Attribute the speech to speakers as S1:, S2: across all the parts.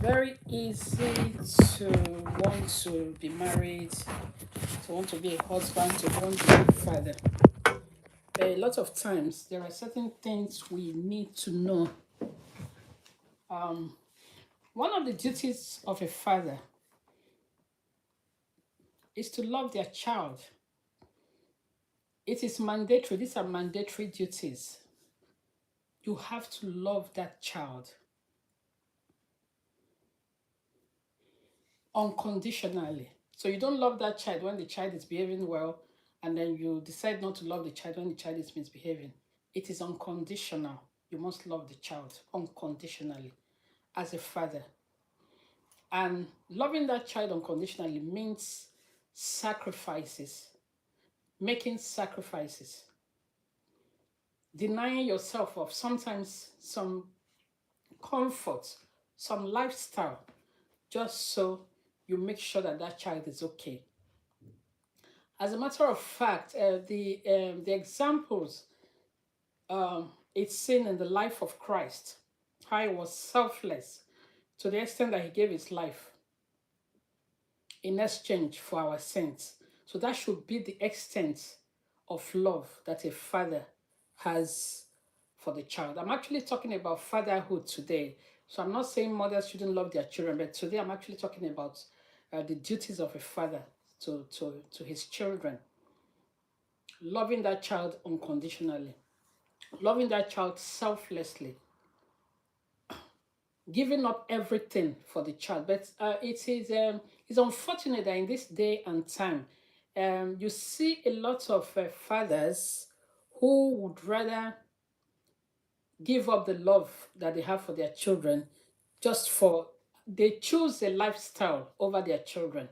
S1: very easy to want to be married, to want to be a husband, to want to be a father. A lot of times, there are certain things we need to know. One of the duties of a father is to love their child. It is mandatory. These are mandatory duties. You have to love that child unconditionally. So you don't love that child when the child is behaving well, and then you decide not to love the child when the child is misbehaving. It is unconditional. You must love the child unconditionally as a father. And loving that child unconditionally means sacrifices, making sacrifices, denying yourself of sometimes some comfort, some lifestyle, just so you make sure that that child is okay. As a matter of fact, the examples it's seen in the life of Christ, how he was selfless to the extent that he gave his life in exchange for our sins. So that should be the extent of love that a father has for the child. I'm actually talking about fatherhood today. So I'm not saying mothers shouldn't love their children, but today I'm actually talking about the duties of a father to his children. Loving that child unconditionally, loving that child selflessly, giving up everything for the child. But it's unfortunate that in this day and time, you see a lot of fathers who would rather give up the love that they have for their children just for they choose a lifestyle over their children.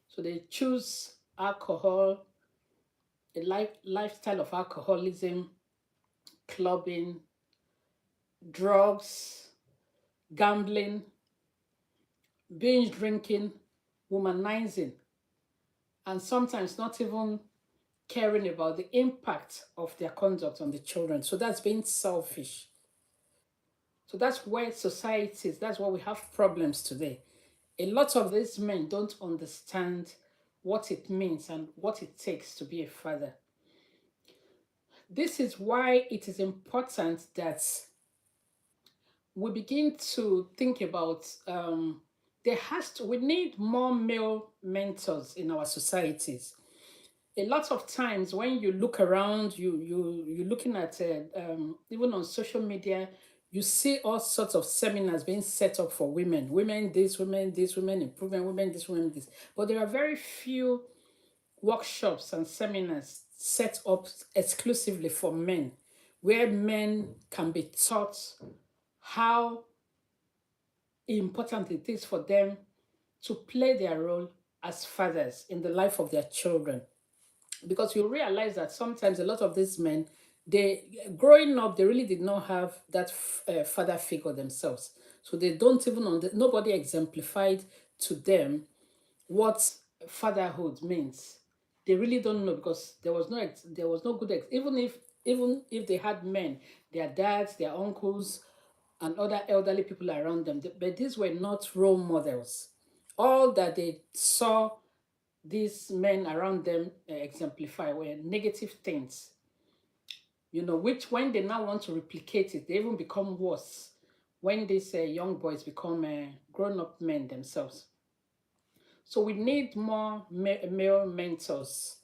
S1: So they choose alcohol, a lifestyle of alcoholism, clubbing, drugs, gambling, binge drinking, womanizing, and sometimes not even caring about the impact of their conduct on the children. So that's being selfish. So that's where societies, that's why we have problems today. A lot of these men don't understand what it means and what it takes to be a father. This is why it is important that we begin to think about we need more male mentors in our societies. A lot of times when you look around, you're looking at even on social media, you see all sorts of seminars being set up for women this, women this, women improvement, women this, women this. But there are very few workshops and seminars set up exclusively for men, where men can be taught how important it is for them to play their role as fathers in the life of their children. Because you realize that sometimes a lot of these men, they growing up, they really did not have that father figure themselves. So they don't even nobody exemplified to them what fatherhood means. They really don't know because there was no good even if they had men, their dads, their uncles, and other elderly people around them, but these were not role models. All that they saw these men around them exemplify were negative things, which when they now want to replicate it, they even become worse when these young boys become grown-up men themselves. So we need more male mentors,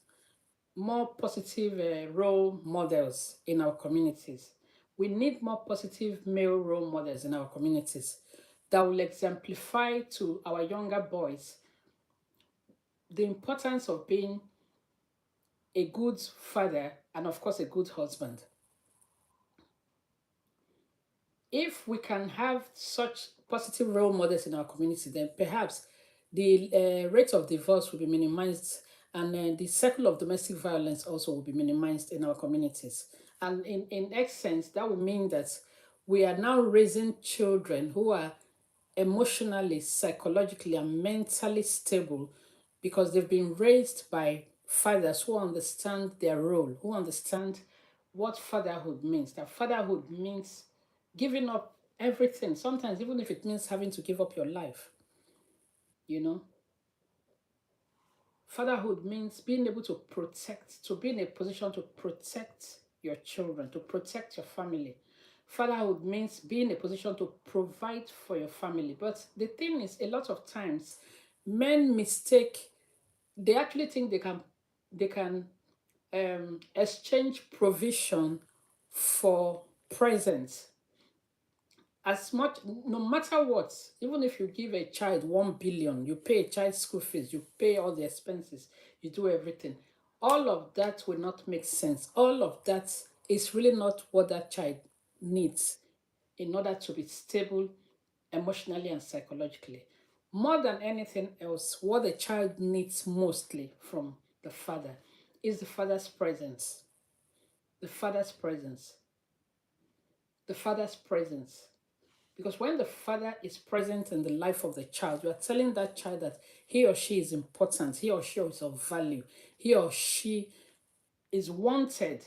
S1: more positive role models in our communities. We need more positive male role models in our communities that will exemplify to our younger boys the importance of being a good father and, of course, a good husband. If we can have such positive role models in our community, then perhaps the rate of divorce will be minimized, and the cycle of domestic violence also will be minimized in our communities. And in essence, that will mean that we are now raising children who are emotionally, psychologically, and mentally stable because they've been raised by fathers who understand their role, who understand what fatherhood means. That fatherhood means giving up Everything. Sometimes, even if it means having to give up your life, you know, fatherhood means being able to protect, to be in a position to protect your children, to protect your family. Fatherhood means being in a position to provide for your family. But the thing is, a lot of times, men mistake, they actually think they can exchange provision for presence. As much, no matter what, even if you give a child 1 billion, you pay a child's school fees, you pay all the expenses, you do everything, all of that will not make sense. All of that is really not what that child needs in order to be stable emotionally and psychologically. More than anything else, what the child needs mostly from the father is the father's presence. The father's presence. The father's presence. Because when the father is present in the life of the child, you are telling that child that he or she is important, he or she is of value, he or she is wanted.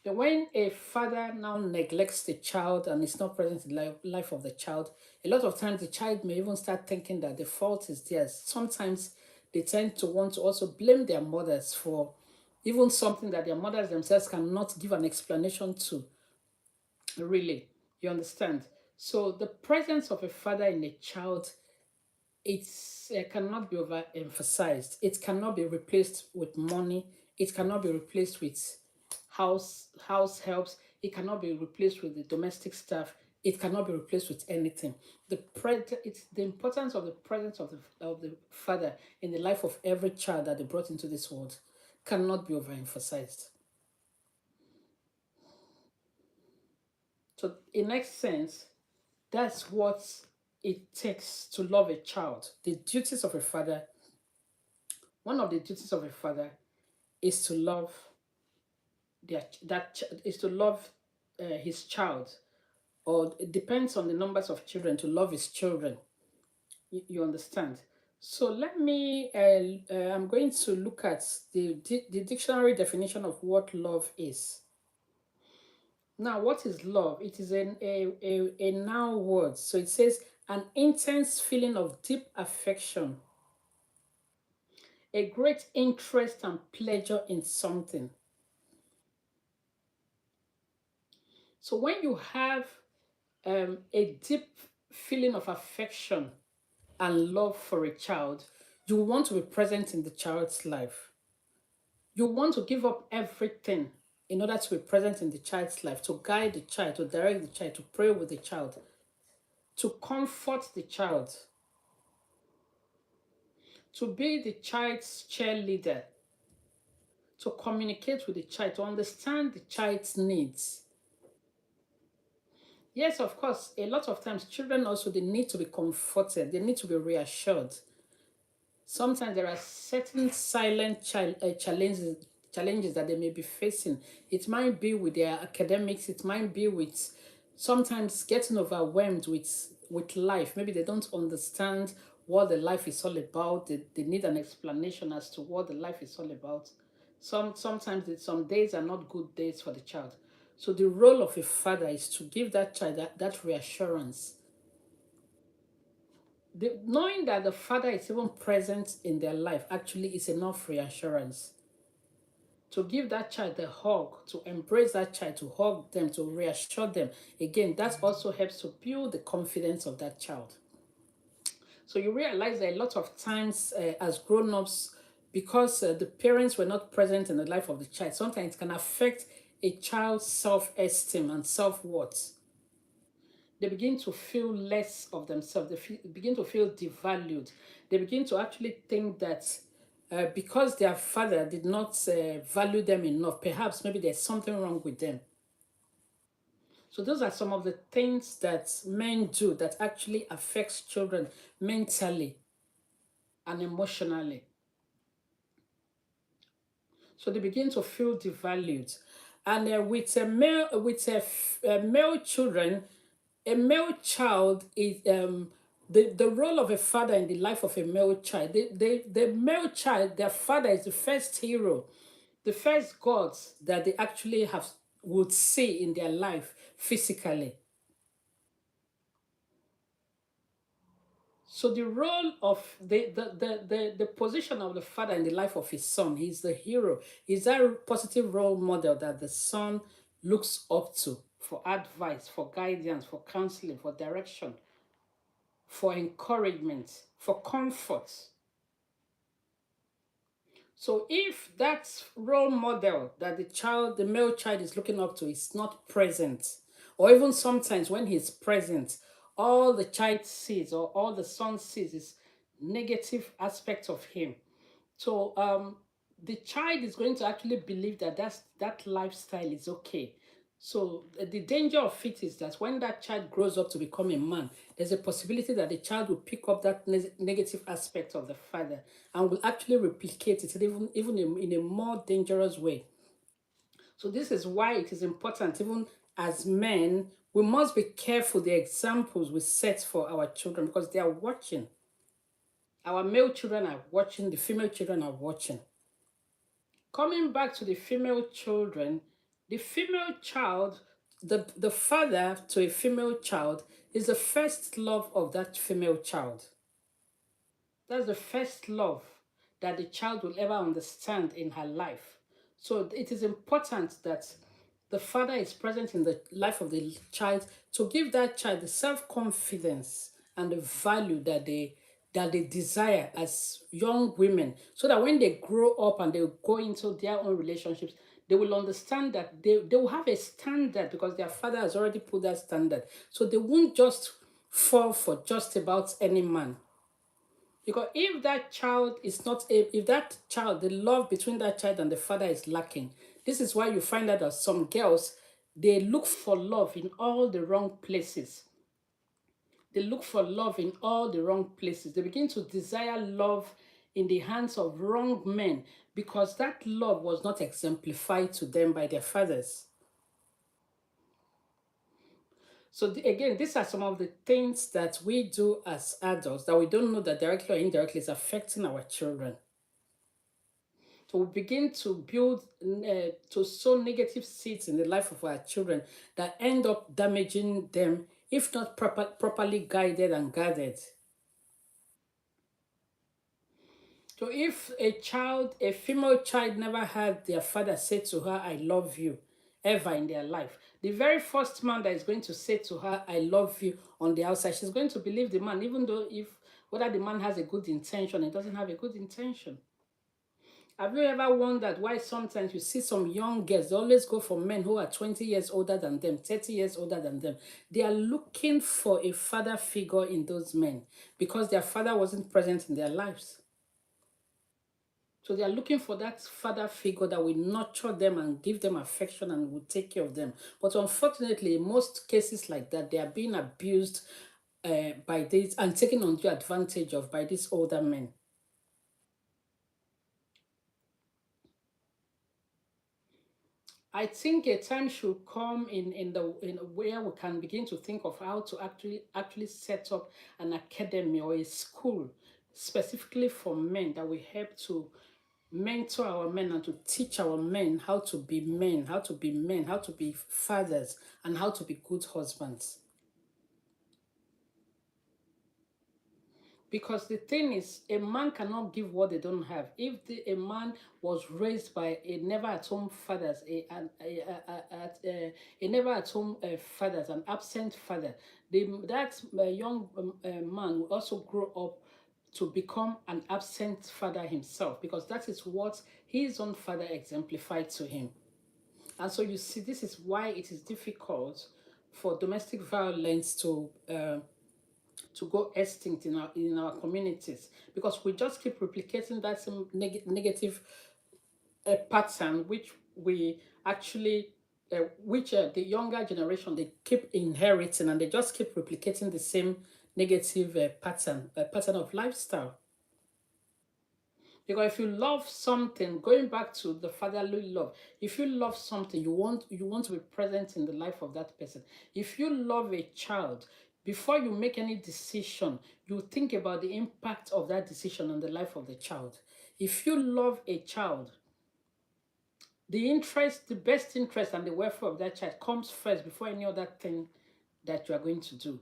S1: But when a father now neglects the child and is not present in the life of the child, a lot of times the child may even start thinking that the fault is theirs. Sometimes they tend to want to also blame their mothers for even something that their mothers themselves cannot give an explanation to, really. You understand? So the presence of a father in a child, it's cannot be overemphasized. It cannot be replaced with money. It cannot be replaced with house helps. It cannot be replaced with the domestic staff. It cannot be replaced with anything. It's the importance of the presence of the father in the life of every child that they brought into this world cannot be overemphasized. So in next sense, that's what it takes to love a child. The duties of a father, one of the duties of a father is to love is to love his child, or it depends on the numbers of children, to love his children. You understand? So let me. I'm going to look at the dictionary definition of what love is. Now, what is love? It is a noun word. So it says an intense feeling of deep affection, a great interest and pleasure in something. So when you have a deep feeling of affection and love for a child, you want to be present in the child's life. You want to give up everything in order to be present in the child's life, to guide the child, to direct the child, to pray with the child, to comfort the child, to be the child's cheerleader, to communicate with the child, to understand the child's needs. Yes, of course, a lot of times children also, they need to be comforted, they need to be reassured. Sometimes there are certain silent challenges that they may be facing. It might be with their academics, it might be with sometimes getting overwhelmed with life. Maybe they don't understand what the life is all about. They need an explanation as to what the life is all about. Some days are not good days for the child. So the role of a father is to give that child that reassurance. Knowing that the father is even present in their life actually is enough reassurance. To give that child a hug, to embrace that child, to hug them, to reassure them. Again, that also helps to build the confidence of that child. So you realize that a lot of times as grown-ups, because the parents were not present in the life of the child, sometimes it can affect a child's self-esteem and self-worth. They begin to feel less of themselves. Begin to feel devalued. They begin to actually think that because their father did not value them enough, perhaps maybe there's something wrong with them. So those are some of the things that men do that actually affects children mentally and emotionally. So they begin to feel devalued. And with male children, a male child is the role of a father in the life of a male child. The male child, their father is the first hero, the first gods that they actually have would see in their life physically. So the role of the position of the father in the life of his son, he's the hero. He's that positive role model that the son looks up to for advice, for guidance, for counseling, for direction, for encouragement, for comfort. So if that role model that the male child is looking up to is not present, or even sometimes when he's present, all the child sees or all the son sees is negative aspects of him. So the child is going to actually believe that that lifestyle is okay. So the danger of it is that when that child grows up to become a man, there's a possibility that the child will pick up that negative aspect of the father and will actually replicate it even in a more dangerous way. So this is why it is important, even as men, we must be careful the examples we set for our children because they are watching. Our male children are watching, the female children are watching. Coming back to the female children, the female child, the father to a female child is the first love of that female child. That's the first love that the child will ever understand in her life. So it is important that the father is present in the life of the child to give that child the self-confidence and the value that they desire as young women, so that when they grow up and they go into their own relationships, they will understand that they will have a standard because their father has already put that standard. So they won't just fall for just about any man. Because if that child is not, if that child, the love between that child and the father is lacking, this is why you find out that some girls, they look for love in all the wrong places. They look for love in all the wrong places. They begin to desire love in the hands of wrong men because that love was not exemplified to them by their fathers. So again, these are some of the things that we do as adults that we don't know that directly or indirectly is affecting our children. So we begin to build, to sow negative seeds in the life of our children that end up damaging them if not properly guided and guarded. So if a female child never had their father say to her, I love you, ever in their life, the very first man that is going to say to her, I love you on the outside, she's going to believe the man, even though if whether the man has a good intention, he doesn't have a good intention. Have you ever wondered why sometimes you see some young girls, they always go for men who are 20 years older than them, 30 years older than them? They are looking for a father figure in those men because their father wasn't present in their lives. So they are looking for that father figure that will nurture them and give them affection and will take care of them. But unfortunately, in most cases like that, they are being abused by this and taken undue advantage of by these older men. I think a time should come in where we can begin to think of how to actually set up an academy or a school specifically for men that will help to mentor our men and to teach our men how to be men, how to be men, how to be fathers, and how to be good husbands. Because the thing is, a man cannot give what they don't have. If a man was raised by a never at home fathers, a never at home fathers, an absent father, that young man will also grow up to become an absent father himself, because that is what his own father exemplified to him. And so you see, this is why it is difficult for domestic violence to go extinct in our communities, because we just keep replicating that same negative pattern which we actually which the younger generation, they keep inheriting, and they just keep replicating the same negative pattern of lifestyle. Because if you love something, going back to the fatherly love, if you love something, you want to be present in the life of that person. If you love a child, before you make any decision, you think about the impact of that decision on the life of the child. If you love a child, the best interest and the welfare of that child comes first before any other thing that you are going to do.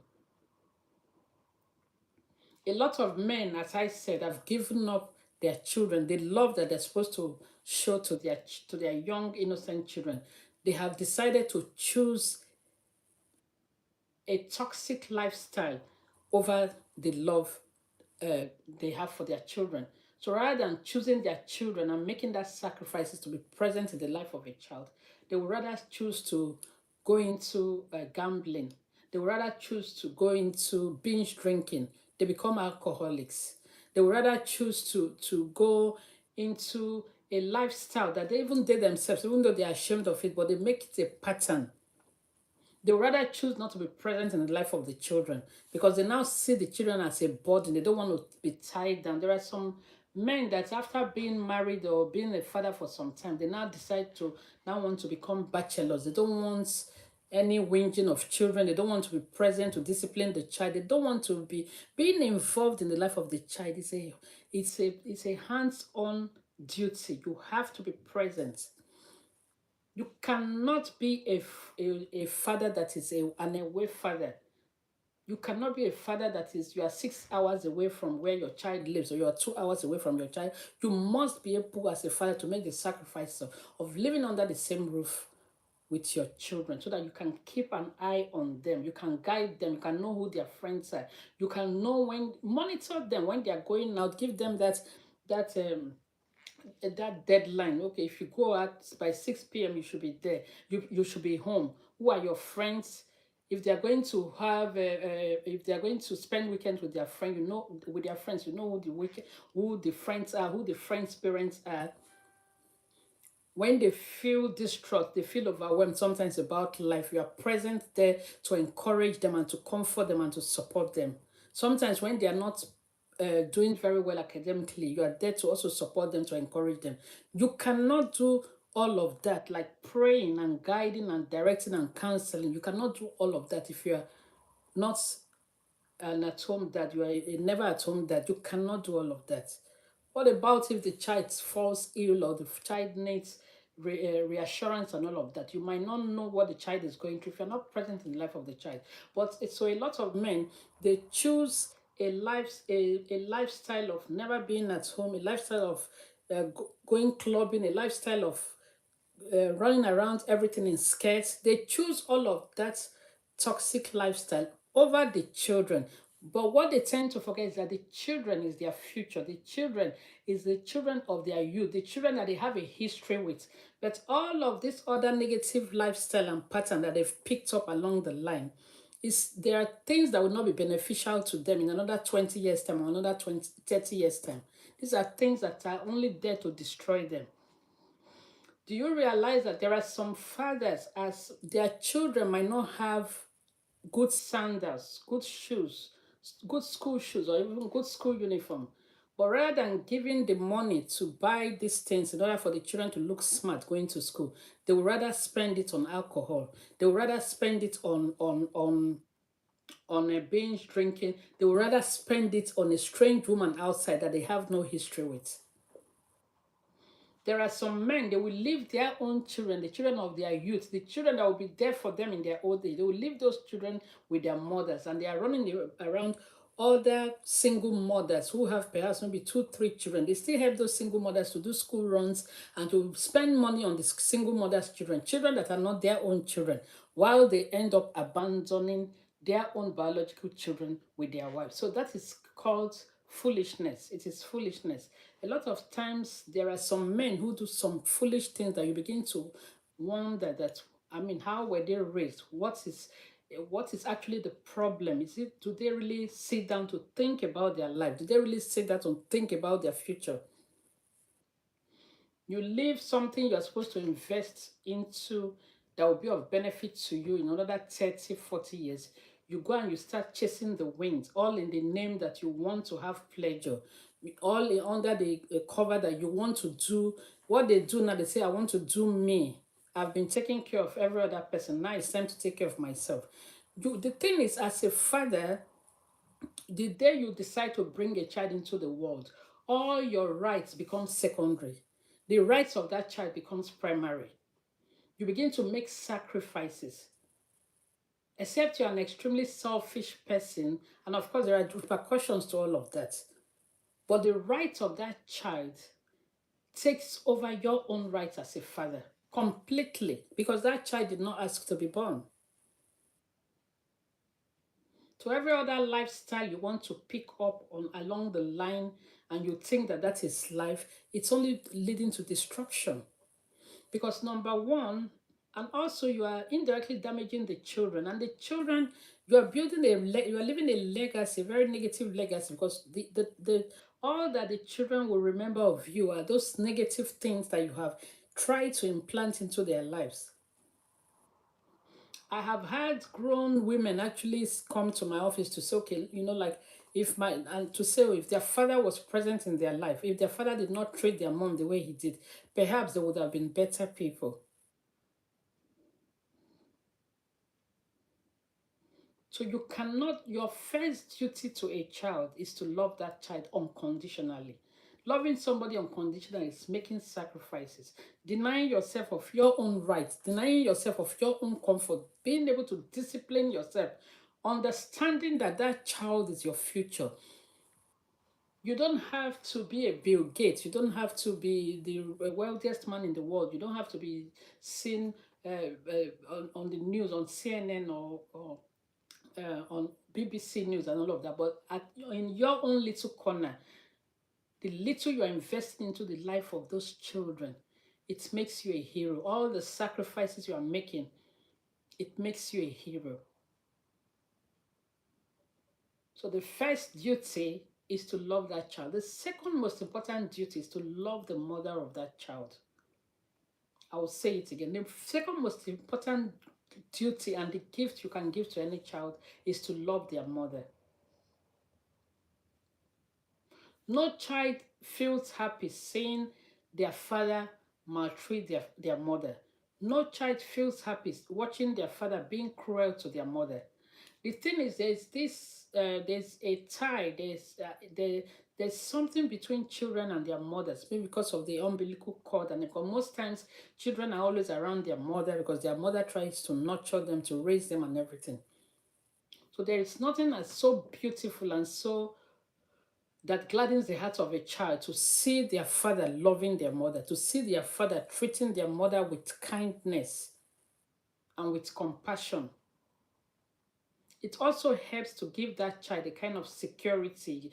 S1: A lot of men, as I said, have given up their children. The love that they're supposed to show to their young innocent children. They have decided to choose a toxic lifestyle over the love uh, they have for their children. So rather than choosing their children and making that sacrifices to be present in the life of a child, they would rather choose to go into gambling. They would rather choose to go into binge drinking. They become alcoholics. They would rather choose to go into a lifestyle that they themselves, even though they are ashamed of it, but they make it a pattern. They would rather choose not to be present in the life of the children because they now see the children as a burden. They don't want to be tied down. There are some men that after being married or being a father for some time, they now decide to now want to become bachelors. They don't want any whinging of children. They don't want to be present to discipline the child. They don't want to be being involved in the life of the child. It's a hands-on duty. You have to be present. You cannot be a father that is an away father. You cannot be a father that is, you are 6 hours away from where your child lives, or you are 2 hours away from your child. You must be able as a father to make the sacrifice of living under the same roof with your children so that you can keep an eye on them. You can guide them. You can know who their friends are. You can know when, monitor them when they are going out, give them that deadline. Okay, if you go out by 6 p.m., you should be there. You should be home. Who are your friends? If they are going to have if they are going to spend weekends with their friend, with their friends, who the friends are, who the friends parents are. When they feel distraught, they feel overwhelmed sometimes about life, you are present there to encourage them and to comfort them and to support them. Sometimes when they are not doing very well academically, you are there to also support them, to encourage them. You cannot do all of that, like praying and guiding and directing and counseling. You cannot do all of that if you are not an at home dad, you are a never at home dad. You cannot do all of that. What about if the child falls ill or the child needs reassurance and all of that? You might not know what the child is going through if you're not present in the life of the child. So a lot of men, they choose a lifestyle of never being at home, a lifestyle of going clubbing, a lifestyle of running around everything in skirts. They choose all of that toxic lifestyle over the children. But what they tend to forget is that the children is their future. The children is the children of their youth, the children that they have a history with. But all of this other negative lifestyle and pattern that they've picked up along the line, there are things that will not be beneficial to them in another 20 years time or another 20, 30 years time. These are things that are only there to destroy them. Do you realize that there are some fathers, as their children might not have good sandals, good shoes, good school shoes, or even good school uniform, but rather than giving the money to buy these things in order for the children to look smart going to school, they would rather spend it on alcohol. They would rather spend it on a binge drinking. They would rather spend it on a strange woman outside that they have no history with. There are some men, they will leave their own children, the children of their youth, the children that will be there for them in their old age. They will leave those children with their mothers, and they are running around other single mothers who have perhaps maybe 2, 3 children. They still have those single mothers to do school runs and to spend money on the single mothers' children, children that are not their own children, while they end up abandoning their own biological children with their wives. So that is called foolishness. It is foolishness. A lot of times there are some men who do some foolish things that you begin to wonder that, I mean, how were they raised? What is actually the problem? Do they really sit down to think about their life? Do they really sit down to think about their future? You leave something you're supposed to invest into that will be of benefit to you in another 30, 40 years. You go and you start chasing the wind, all in the name that you want to have pleasure, under the cover that you want to do. What they do now, they say, I want to do me. I've been taking care of every other person. Now it's time to take care of myself. The thing is, as a father, the day you decide to bring a child into the world, all your rights become secondary. The rights of that child becomes primary. You begin to make sacrifices. except you're an extremely selfish person. And of course, there are repercussions to all of that. But the right of that child takes over your own right as a father completely, because that child did not ask to be born. So every other lifestyle you want to pick up on along the line and you think that that is life, it's only leading to destruction. Because number one, and also you are indirectly damaging the children, and the children, you are building you are living a legacy, a very negative legacy, because the all that the children will remember of you are those negative things that you have tried to implant into their lives. I have had grown women actually come to my office to say, okay, like, if my, and to say, if their father was present in their life, if their father did not treat their mom the way he did, perhaps they would have been better people. So you cannot, your first duty to a child is to love that child unconditionally. Loving somebody unconditionally is making sacrifices, denying yourself of your own rights, denying yourself of your own comfort, being able to discipline yourself, understanding that that child is your future. You don't have to be a Bill Gates. You don't have to be the wealthiest man in the world. You don't have to be seen on the news, on CNN on BBC News and all of that. But in your own little corner, the little you are investing into the life of those children, it makes you a hero. All the sacrifices you are making, it makes you a hero. So the first duty is to love that child. The second most important duty is to love the mother of that child. I will say it again. The second most important duty and the gift you can give to any child is to love their mother. No child feels happy seeing their father maltreat their mother. No child feels happy watching their father being cruel to their mother. The thing is, there's a tie, there's something between children and their mothers, maybe because of the umbilical cord, and because most times children are always around their mother because their mother tries to nurture them, to raise them and everything. So there is nothing as so beautiful and so that gladdens the heart of a child to see their father loving their mother, to see their father treating their mother with kindness and with compassion. It also helps to give that child a kind of security,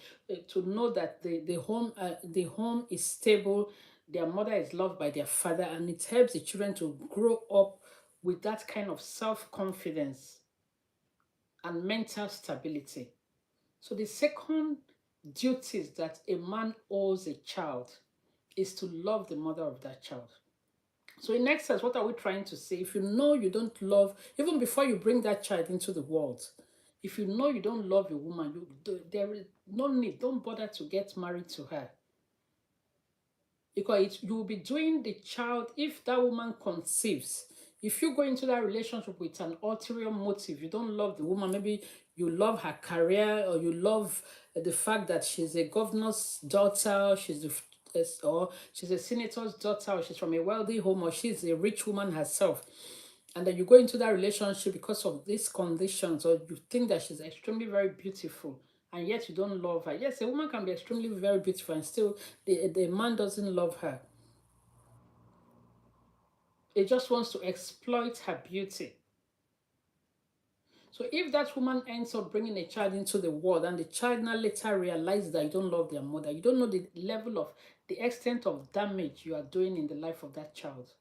S1: to know that the home is stable, their mother is loved by their father, and it helps the children to grow up with that kind of self-confidence and mental stability. So the second duties that a man owes a child is to love the mother of that child. So in essence, what are we trying to say? If you know you don't love, even before you bring that child into the world, if you know you don't love a woman, there is no need, don't bother to get married to her. Because you will be doing the child, if that woman conceives, if you go into that relationship with an ulterior motive, you don't love the woman, maybe you love her career, or you love the fact that she's a governor's daughter, or she's a senator's daughter, or she's from a wealthy home, or she's a rich woman herself, and then you go into that relationship because of these conditions, or you think that she's extremely very beautiful, and yet you don't love her. Yes, a woman can be extremely very beautiful and still the man doesn't love her. He just wants to exploit her beauty. So if that woman ends up bringing a child into the world, and the child now later realizes that you don't love their mother, you don't know the level of, the extent of damage you are doing in the life of that child,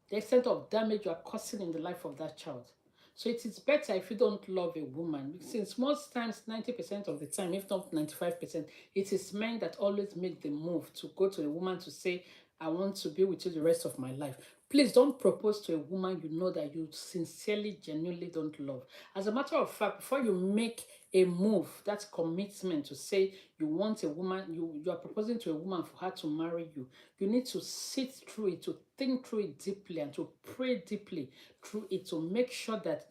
S1: the extent of damage you are causing in the life of that child. So it is better if you don't love a woman, since most times, 90% of the time, if not 95%, it is men that always make the move to go to a woman to say, I want to be with you the rest of my life. Please don't propose to a woman you know that you sincerely, genuinely don't love. As a matter of fact, before you make a move, that commitment to say you want a woman, you are proposing to a woman for her to marry you, you need to sit through it, to think through it deeply, and to pray deeply through it, to make sure that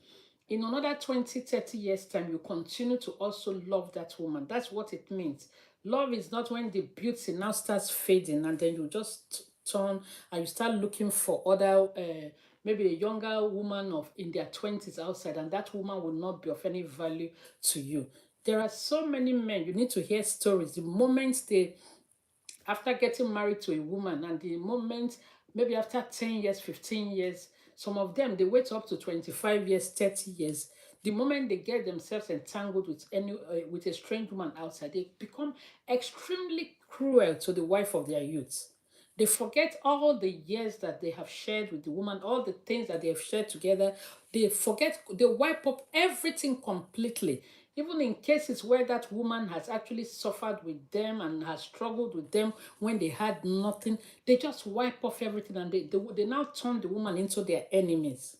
S1: in another 20, 30 years time, you continue to also love that woman. That's what it means. Love is not when the beauty now starts fading and then you just turn and you start looking for other maybe a younger woman of in their 20s outside, and that woman will not be of any value to you. There are so many men, you need to hear stories. The moment they, after getting married to a woman, and the moment, maybe after 10 years, 15 years, some of them, they wait up to 25 years, 30 years. The moment they get themselves entangled with with a strange woman outside, they become extremely cruel to the wife of their youth. They forget all the years that they have shared with the woman, all the things that they have shared together. They forget, they wipe up everything completely. Even in cases where that woman has actually suffered with them and has struggled with them when they had nothing, they just wipe off everything, and they now turn the woman into their enemies.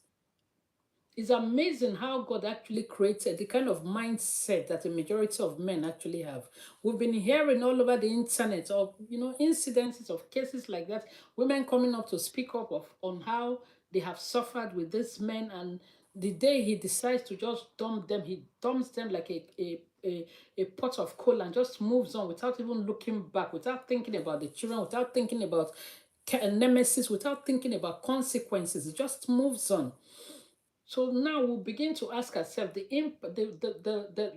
S1: It's amazing how God actually created the kind of mindset that the majority of men actually have. We've been hearing all over the internet of, incidences of cases like that, women coming up to speak up on how they have suffered with this men, and the day he decides to just dump them, he dumps them like a pot of coal and just moves on without even looking back, without thinking about the children, without thinking about nemesis, without thinking about consequences. It just moves on. So now we'll begin to ask ourselves the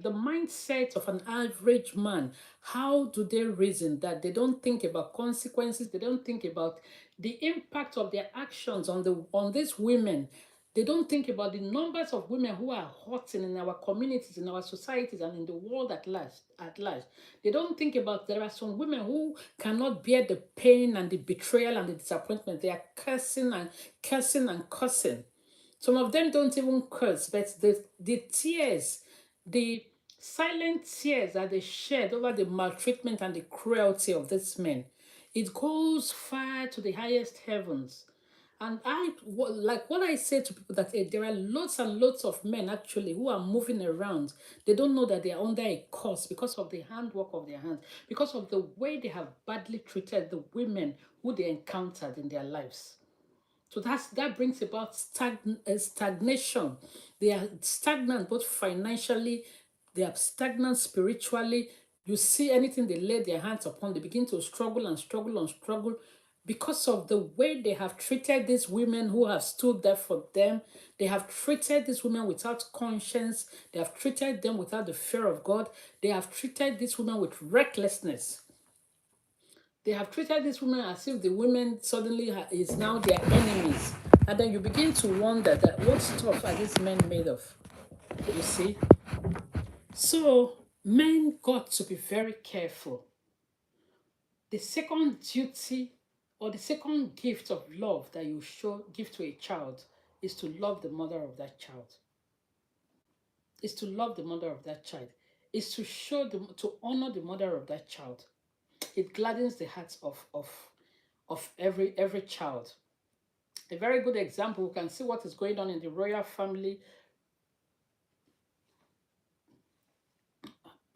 S1: mindset of an average man. How do they reason that they don't think about consequences? They don't think about the impact of their actions on these women. They don't think about the numbers of women who are hurting in our communities, in our societies, and in the world at large. At large, they don't think about there are some women who cannot bear the pain and the betrayal and the disappointment. They are cursing and cursing and cursing. Some of them don't even curse, but the tears, the silent tears that they shed over the maltreatment and the cruelty of these men, it goes far to the highest heavens. And like what I say to people, that there are lots and lots of men actually who are moving around. They don't know that they are under a curse because of the handwork of their hands, because of the way they have badly treated the women who they encountered in their lives. So that brings about stagnation. They are stagnant both financially, they are stagnant spiritually. You see anything they lay their hands upon, they begin to struggle and struggle and struggle because of the way they have treated these women who have stood there for them. They have treated these women without conscience. They have treated them without the fear of God. They have treated these women with recklessness. They have treated these women as if the women suddenly is now their enemies. And then you begin to wonder that what stuff are these men made of? You see? So men got to be very careful. The second duty or the second gift of love that you give to a child is to love the mother of that child. Is to love the mother of that child. Is to to honor the mother of that child. It gladdens the hearts of every child. A very good example, we can see what is going on in the royal family,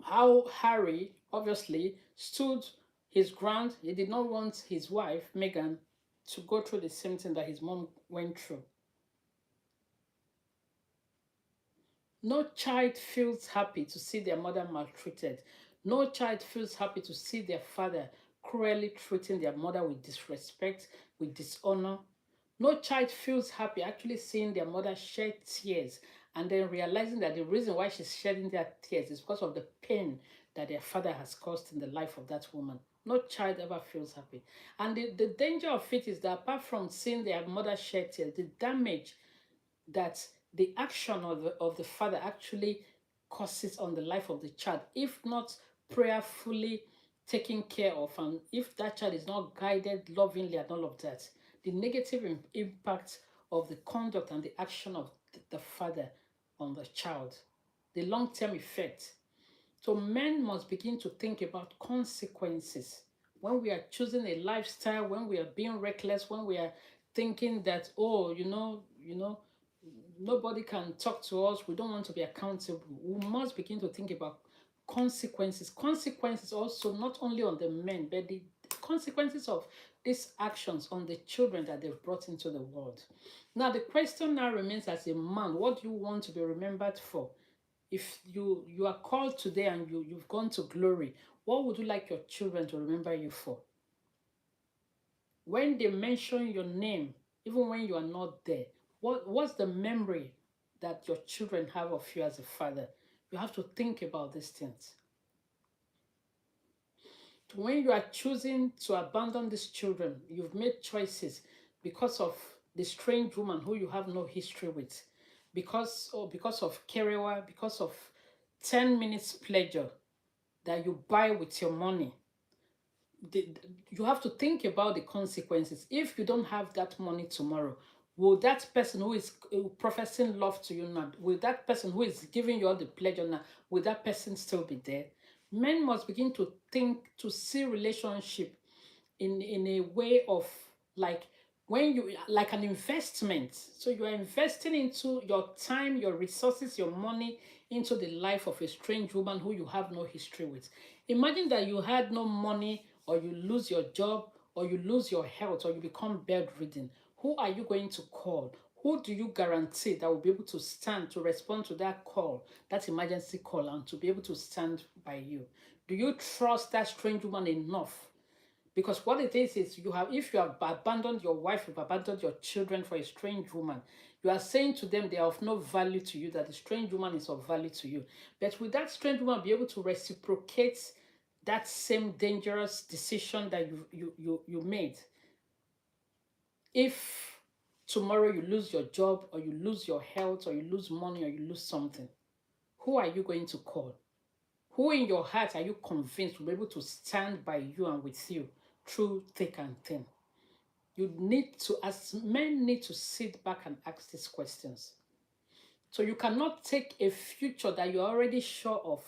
S1: how Harry obviously stood his ground. He did not want his wife, Meghan, to go through the same thing that his mom went through. No child feels happy to see their mother maltreated. No child feels happy to see their father cruelly treating their mother with disrespect, with dishonor. No child feels happy actually seeing their mother shed tears and then realizing that the reason why she's shedding their tears is because of the pain that their father has caused in the life of that woman. No child ever feels happy. And the danger of it is that apart from seeing their mother shed tears, the damage that the action of the father actually causes on the life of the child, if not prayerfully taken care of, and if that child is not guided lovingly and all of that, the negative impact of the conduct and the action of the father on the child, the long-term effect. So men must begin to think about consequences when we are choosing a lifestyle, when we are being reckless, when we are thinking that, oh, nobody can talk to us, we don't want to be accountable. We must begin to think about consequences. Consequences also not only on the men, but the consequences of these actions on the children that they've brought into the world. Now, the question now remains, as a man, what do you want to be remembered for? If you are called today and you've gone to glory, what would you like your children to remember you for? When they mention your name, even when you are not there, What's the memory that your children have of you as a father? You have to think about these things. When you are choosing to abandon these children, you've made choices because of the strange woman who you have no history with, because of kerewa, because of 10 minutes pleasure that you buy with your money. You have to think about the consequences. If you don't have that money tomorrow, will that person who is professing love to you now, will that person who is giving you all the pleasure now, will that person still be there? Men must begin to think, to see relationship in a way of, like, when you, like an investment. So you are investing into your time, your resources, your money into the life of a strange woman who you have no history with. Imagine that you had no money, or you lose your job, or you lose your health, or you become bedridden. Who are you going to call? Who do you guarantee that will be able to stand to respond to that call, that emergency call, and to be able to stand by you? Do you trust that strange woman enough? Because what it is you have, if you have abandoned your wife, you've abandoned your children for a strange woman, you are saying to them they are of no value to you, that the strange woman is of value to you. But will that strange woman be able to reciprocate that same dangerous decision that you made? If tomorrow you lose your job, or you lose your health, or you lose money, or you lose something, who are you going to call? Who in your heart are you convinced will be able to stand by you and with you through thick and thin? You need to, as men, need to sit back and ask these questions. So you cannot take a future that you're already sure of,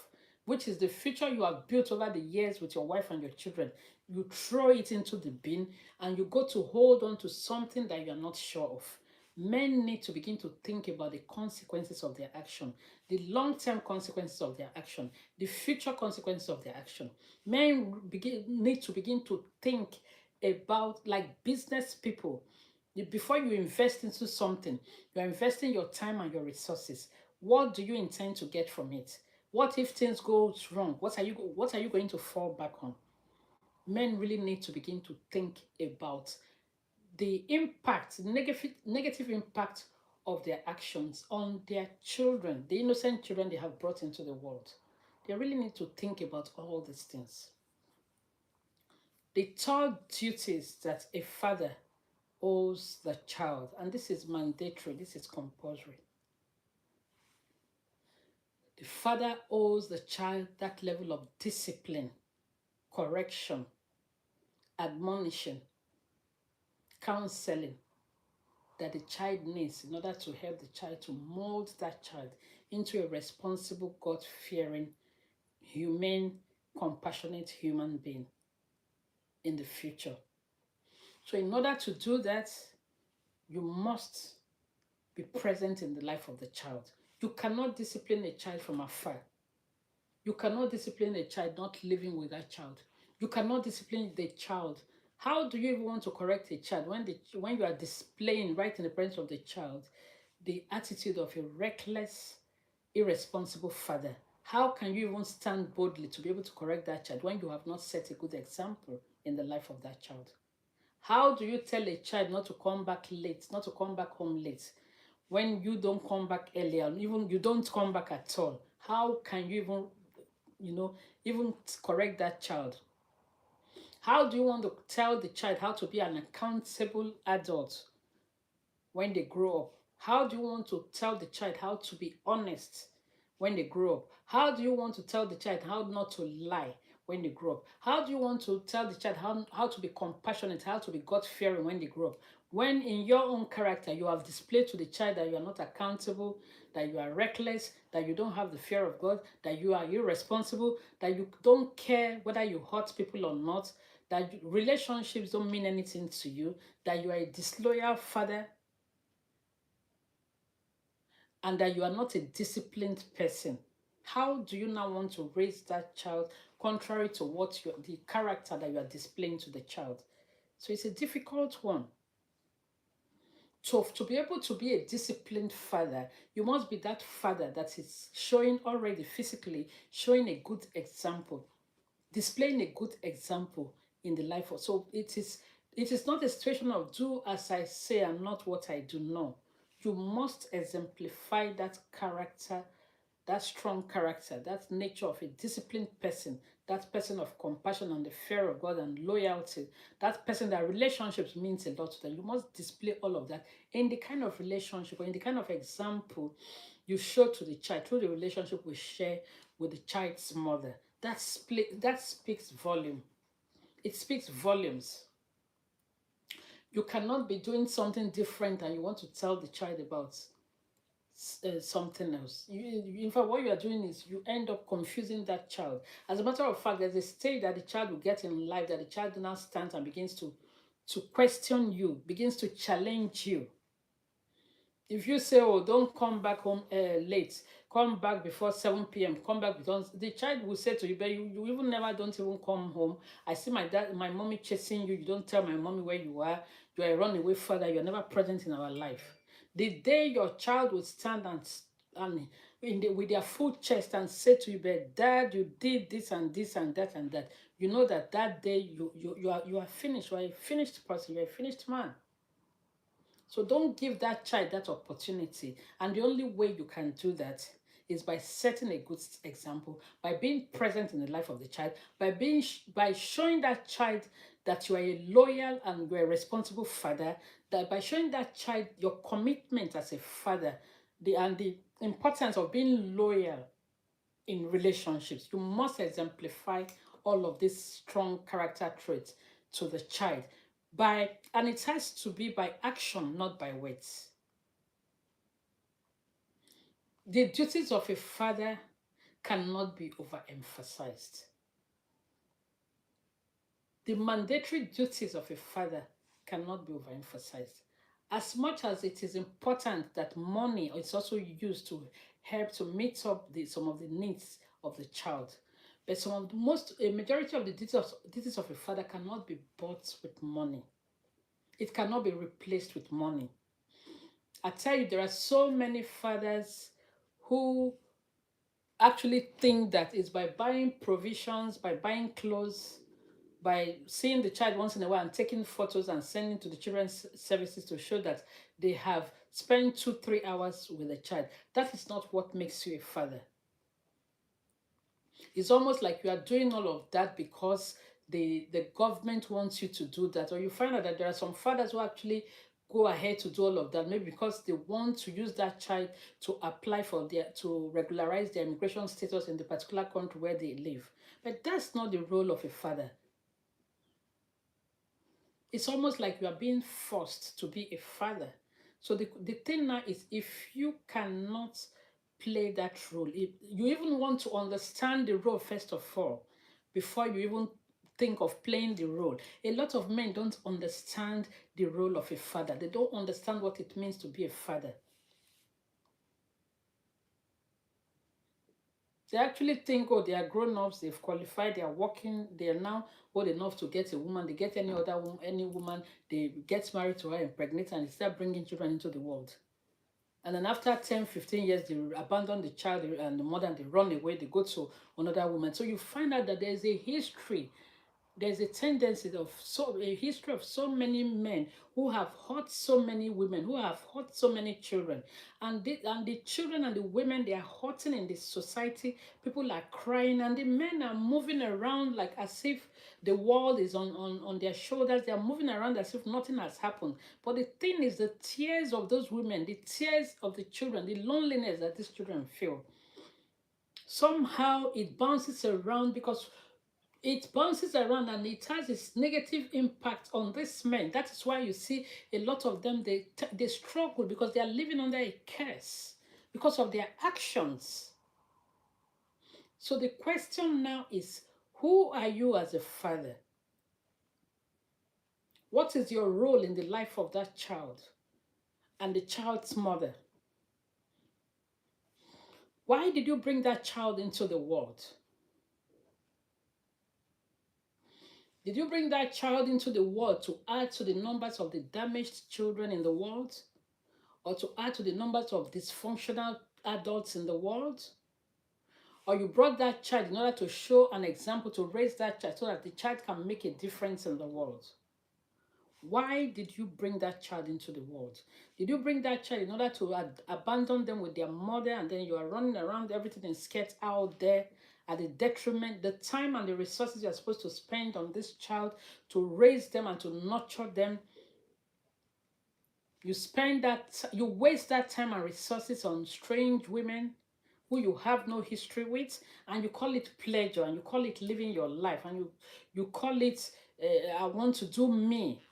S1: which is the future you have built over the years with your wife and your children. You throw it into the bin and you go to hold on to something that you're not sure of. Men need to begin to think about the consequences of their action, the long-term consequences of their action, the future consequences of their action. Need to begin to think about, like business people. Before you invest into something, you're investing your time and your resources. What do you intend to get from it? What if things go wrong? What are you going to fall back on? Men really need to begin to think about the impact, negative impact of their actions on their children, the innocent children they have brought into the world. They really need to think about all these things. The third duty is that a father owes the child, and this is mandatory, this is compulsory. The father owes the child that level of discipline, correction, admonition, counseling that the child needs in order to help the child to mold that child into a responsible, God-fearing, humane, compassionate human being in the future. So in order to do that, you must be present in the life of the child. You cannot discipline a child from afar. You cannot discipline a child not living with that child. You cannot discipline the child. How do you even want to correct a child when you are displaying right in the presence of the child the attitude of a reckless, irresponsible father? How can you even stand boldly to be able to correct that child when you have not set a good example in the life of that child? How do you tell a child not to come back late, not to come back home late, when you don't come back earlier, even you don't come back at all? How can you even correct that child? How do you want to tell the child how to be an accountable adult when they grow up? How do you want to tell the child how to be honest when they grow up? How do you want to tell the child how not to lie when they grow up? How do you want to tell the child how to be compassionate, how to be God-fearing when they grow up? When in your own character you have displayed to the child that you are not accountable, that you are reckless, that you don't have the fear of God, that you are irresponsible, that you don't care whether you hurt people or not, that relationships don't mean anything to you, that you are a disloyal father, and that you are not a disciplined person. How do you now want to raise that child contrary to the character that you are displaying to the child? So it's a difficult one. So to be able to be a disciplined father, you must be that father that is showing already physically, showing a good example, displaying a good example in the life of. So it is not a situation of do as I say and not what I do. No. You must exemplify that character, that strong character, that nature of a disciplined person, that person of compassion and the fear of God and loyalty, that person that relationships means a lot to them. You must display all of that in the kind of relationship or in the kind of example you show to the child through the relationship we share with the child's mother. That speaks volume. It speaks volumes. You cannot be doing something different and you want to tell the child about something else. In fact, what you are doing is you end up confusing that child. As a matter of fact, there's a stage that the child will get in life that the child now stands and begins to question you, begins to challenge you. If you say, oh, don't come back home late, come back before 7 p.m., come back because the child will say to you, but you even never don't even come home. I see my dad, my mommy chasing you. You don't tell my mommy where you are. You are a runaway father. You're never present in our life. The day your child will stand and with their full chest and say to you, but dad, you did this and this and that and that, you know that that day you are finished. You are a finished person. You are a finished man. So don't give that child that opportunity. And the only way you can do that is by setting a good example, by being present in the life of the child, by showing that child that you are a loyal and you're a responsible father, that by showing that child your commitment as a father, the importance of being loyal in relationships. You must exemplify all of these strong character traits to the child and it has to be by action, not by words. The duties of a father cannot be overemphasized. The mandatory duties of a father cannot be overemphasized. As much as it is important that money is also used to help to meet up some of the needs of the child, but a majority of the duties of a father cannot be bought with money. It cannot be replaced with money. I tell you, there are so many fathers who actually think that it's by buying provisions, by buying clothes, by seeing the child once in a while and taking photos and sending to the children's services to show that they have spent 2-3 hours with the child. That is not what makes you a father. It's almost like you are doing all of that because the government wants you to do that, or you find out that there are some fathers who actually go ahead to do all of that, maybe because they want to use that child to apply to regularize their immigration status in the particular country where they live. But that's not the role of a father. It's almost like you are being forced to be a father. So the thing now is, if you cannot play that role, if you even want to understand the role first of all, before you even think of playing the role. A lot of men don't understand the role of a father. They don't understand what it means to be a father. They actually think, oh, they are grown-ups, they've qualified, they are working, they are now old enough to get a woman. They get any woman, they get married to her, impregnate her, and they start bringing children into the world. And then after 10, 15 years, they abandon the child and the mother and they run away, they go to another woman. So you find out that there's a history, there's a tendency of a history of so many men who have hurt so many women, who have hurt so many children, and the children and the women, they are hurting in this society. People are crying and the men are moving around like as if the world is on their shoulders. They are moving around as if nothing has happened. But the thing is, the tears of those women, the tears of the children, the loneliness that these children feel, somehow it bounces around because it bounces around and it has its negative impact on these men. That is why you see a lot of them, they struggle because they are living under a curse because of their actions. So the question now is, who are you as a father? What is your role in the life of that child and the child's mother? Why did you bring that child into the world? Did you bring that child into the world to add to the numbers of the damaged children in the world? Or to add to the numbers of dysfunctional adults in the world? Or you brought that child in order to show an example, to raise that child so that the child can make a difference in the world? Why did you bring that child into the world? Did you bring that child in order to abandon them with their mother, and then you are running around everything and scared out there at the detriment, the time and the resources you are supposed to spend on this child to raise them and to nurture them? You spend that, you waste that time and resources on strange women who you have no history with, and you call it pleasure, and you call it living your life, and you call it I want to do me.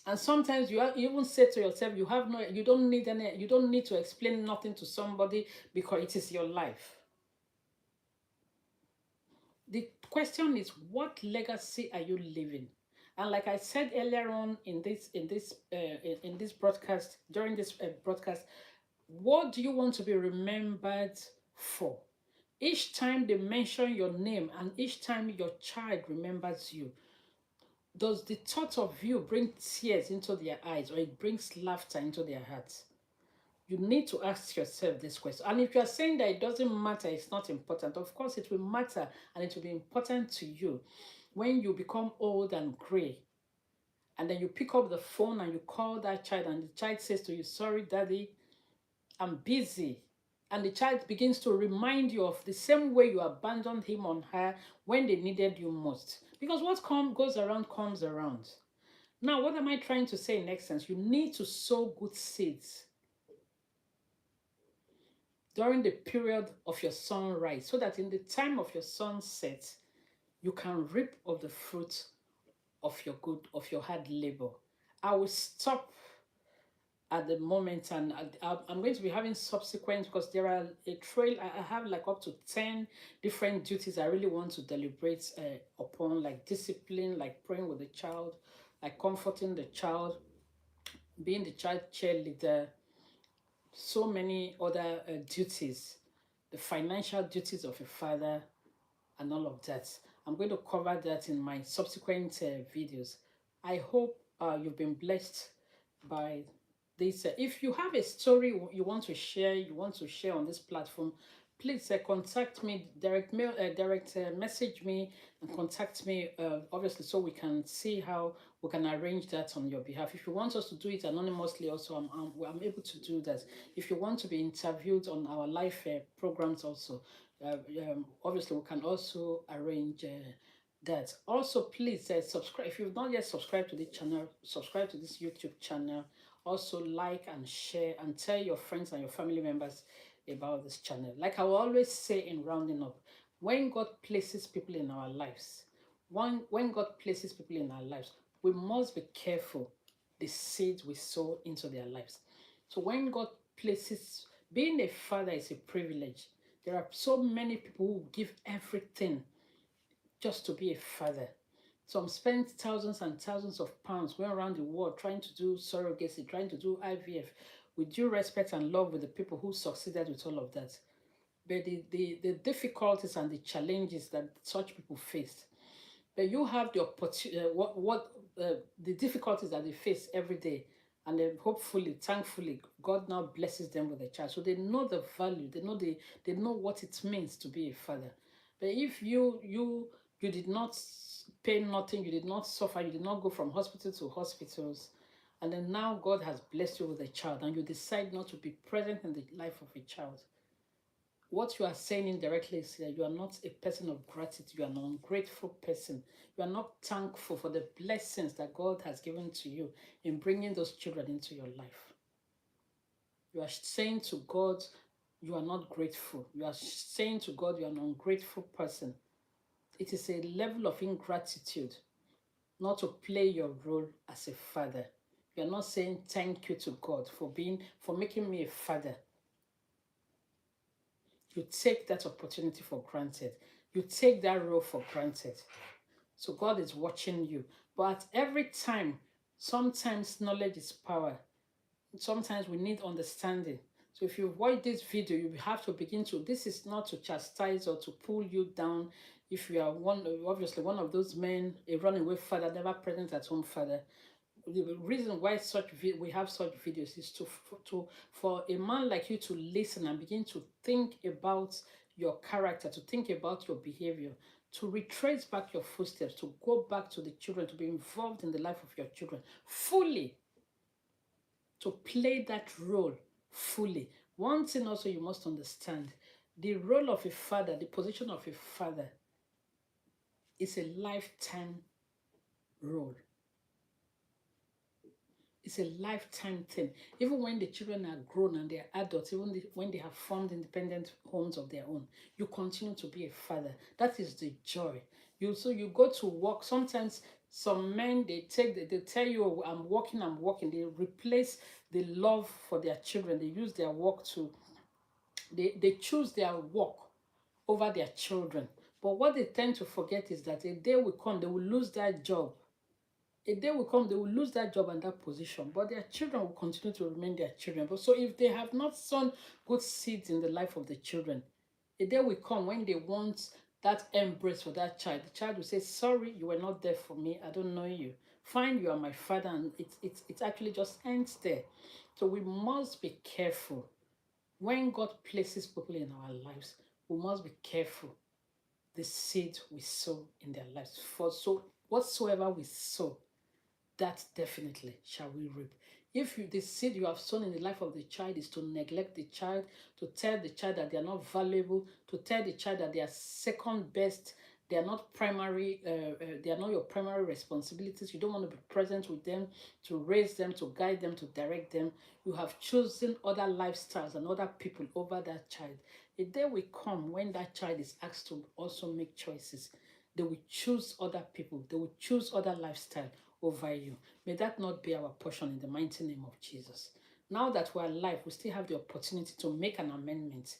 S1: And sometimes you even say to yourself, you don't need any, you don't need to explain nothing to somebody because it is your life. The question is, what legacy are you leaving? And like I said earlier on in this broadcast, during this broadcast, what do you want to be remembered for? Each time they mention your name and each time your child remembers you, does the thought of you bring tears into their eyes, or it brings laughter into their hearts? You need to ask yourself this question. And if you are saying that it doesn't matter, it's not important, of course it will matter, and it will be important to you when you become old and gray, and then you pick up the phone and you call that child, and the child says to you, sorry daddy, I'm busy. And the child begins to remind you of the same way you abandoned him on her when they needed you most. Because what goes around comes around. Now, what am I trying to say in essence? You need to sow good seeds during the period of your sunrise, so that in the time of your sunset, you can reap of the fruit of your hard labor. I will stop at the moment, and I'm going to be having subsequent, because there are a trail. I have like up to 10 different duties I really want to deliberate upon, like discipline, like praying with the child, like comforting the child, being the child cheerleader, so many other duties, the financial duties of a father, and all of that. I'm going to cover that in my subsequent videos. I hope you've been blessed by this. If you have a story you want to share, on this platform, please contact me, direct message me, and contact me, obviously, so we can see how we can arrange that on your behalf. If you want us to do it anonymously, also, I'm able to do that. If you want to be interviewed on our live programs also, obviously we can also arrange that. Also, please subscribe. If you've not yet subscribed to the channel, subscribe to this YouTube channel. Also, like and share, and tell your friends and your family members about this channel. Like I will always say in rounding up, when God places people in our lives, when God places people in our lives, we must be careful the seeds we sow into their lives. So when God places, being a father is a privilege. There are so many people who give everything just to be a father. Some spend thousands and thousands of pounds going around the world trying to do surrogacy, trying to do IVF, with due respect and love with the people who succeeded with all of that. But the difficulties and the challenges that such people faced. But you have the opportunity, the difficulties that they face every day, and then hopefully, thankfully, God now blesses them with a child, so they know the value, they know what it means to be a father. But if you did not pay nothing, you did not suffer, you did not go from hospital to hospitals, and then now God has blessed you with a child, and you decide not to be present in the life of a child, what you are saying indirectly is that you are not a person of gratitude. You are an ungrateful person. You are not thankful for the blessings that God has given to you in bringing those children into your life. You are saying to God, you are not grateful. You are saying to God, you are an ungrateful person. It is a level of ingratitude not to play your role as a father. You are not saying thank you to God for making me a father. You take that opportunity for granted. You take that role for granted. So God is watching you. But every time, sometimes knowledge is power. Sometimes we need understanding. So if you watch this video, you have to begin to, this is not to chastise or to pull you down. If you are obviously one of those men, a runaway father, never present at home father, the reason why we have such videos is for a man like you to listen and begin to think about your character, to think about your behavior, to retrace back your footsteps, to go back to the children, to be involved in the life of your children fully, to play that role fully. One thing also you must understand, the role of a father, the position of a father is a lifetime role. It's a lifetime thing. Even when the children are grown and they're adults, even when they have formed independent homes of their own, you continue to be a father. That is the joy. You go to work. Sometimes some men they tell you, oh, I'm working. They replace the love for their children. They use their work to they choose their work over their children. But what they tend to forget is that a day will come, they will lose that job. A day will come, they will lose that job and that position, but their children will continue to remain their children. But so if they have not sown good seeds in the life of the children, a day will come when they want that embrace for that child. The child will say, sorry, you were not there for me. I don't know you. Fine, you are my father. And it actually just ends there. So we must be careful. When God places people in our lives, we must be careful the seed we sow in their lives. For so whatsoever we sow, that definitely shall we reap. If the seed you have sown in the life of the child is to neglect the child, to tell the child that they are not valuable, to tell the child that they are second best, they are not primary, they are not your primary responsibilities. You don't want to be present with them, to raise them, to guide them, to direct them. You have chosen other lifestyles and other people over that child. A day will come when that child is asked to also make choices. They will choose other people. They will choose other lifestyle over you. May that not be our portion in the mighty name of Jesus. Now that we're alive, we still have the opportunity to make an amendment,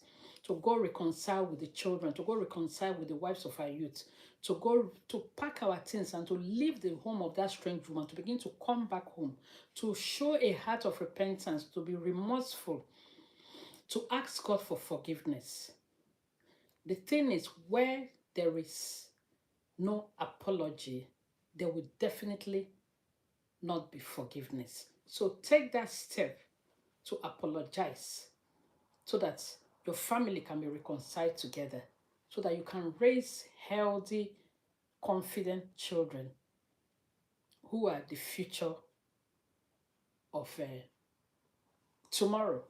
S1: to go reconcile with the children, to go reconcile with the wives of our youth, to go to pack our things and to leave the home of that strange woman, to begin to come back home, to show a heart of repentance, to be remorseful, to ask God for forgiveness. The thing is, where there is no apology, there will definitely not be forgiveness. So take that step to apologize so that your family can be reconciled together, so that you can raise healthy, confident children who are the future of tomorrow.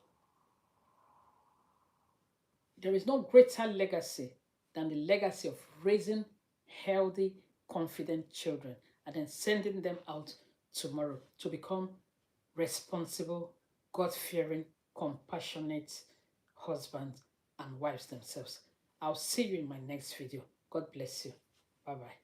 S1: There is no greater legacy than the legacy of raising healthy, confident children and then sending them out tomorrow to become responsible, God-fearing, compassionate husbands and wives themselves. I'll see you in my next video. God bless you. Bye-bye.